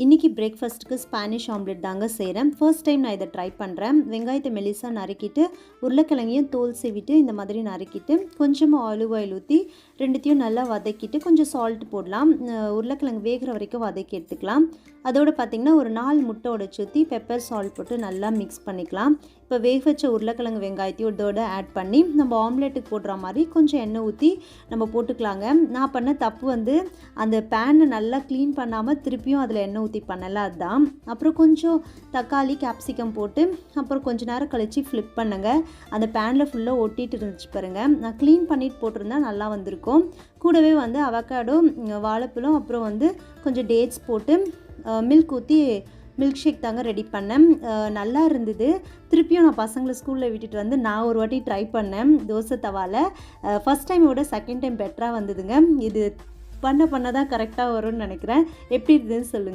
இன்றைக்கி பிரேக்ஃபாஸ்ட்டுக்கு Spanish omelette தாங்க செய்கிறேன். ஃபர்ஸ்ட் டைம் நான் இதை ட்ரை பண்ணுறேன். வெங்காயத்தை மெலிசாக நறுக்கிட்டு உருளைக்கிழங்கையும் தோல் சீவிட்டு இந்த மாதிரி நறுக்கிட்டு கொஞ்சமாக ஆலிவ் ஆயில் ஊற்றி ரெண்டுத்தையும் நல்லா வதக்கிட்டு கொஞ்சம் சால்ட் போடலாம். உருளைக்கிழங்கு வேகிற வரைக்கும் வதக்கி எடுத்துக்கலாம். அதோடு பார்த்திங்கன்னா ஒரு 4 முட்டை உடைச்சி ஊற்றி பெப்பர் சால்ட் போட்டு நல்லா மிக்ஸ் பண்ணிக்கலாம். இப்போ வேக வச்ச உருளைக்கிழங்கு வெங்காயத்தையும் இதோட ஆட் பண்ணி நம்ம ஆம்லெட்டுக்கு போடுற மாதிரி கொஞ்சம் எண்ணெய் ஊற்றி நம்ம போட்டுக்கலாங்க. நான் பண்ண தப்பு வந்து அந்த பேனை நல்லா க்ளீன் பண்ணாமல் திருப்பியும் அதில் எண்ணெய் ஊற்றி பண்ணலை, அதுதான். அப்புறம் கொஞ்சம் தக்காளி கேப்சிகம் போட்டு அப்புறம் கொஞ்ச நேரம் கழித்து ஃப்ளிப் பண்ணுங்க. அந்த பேனில் ஃபுல்லாக ஒட்டிட்டு இருந்துச்சு பாருங்கள். நான் க்ளீன் பண்ணிட்டு போட்டிருந்தா நல்லா வந்திருக்கும். கூடவே வந்து அவக்காடோ, வாழைப்பழம், அப்புறம் வந்து கொஞ்சம் டேட்ஸ் போட்டு மில்க் ஊற்றி மில்க் ஷேக் தாங்க ரெடி பண்ணேன். நல்லா இருந்தது. திருப்பியும் நான் பசங்களை ஸ்கூலில் விட்டுட்டு வந்து நான் ஒரு வாட்டி ட்ரை பண்ணேன் தோசை தவாவில். ஃபஸ்ட் டைமோட செகண்ட் டைம் பெட்டராக வந்ததுங்க. இது பண்ண தான் கரெக்டாக வரும்னு நினைக்கிறேன். எப்படி இருந்ததுன்னு சொல்லுங்கள்.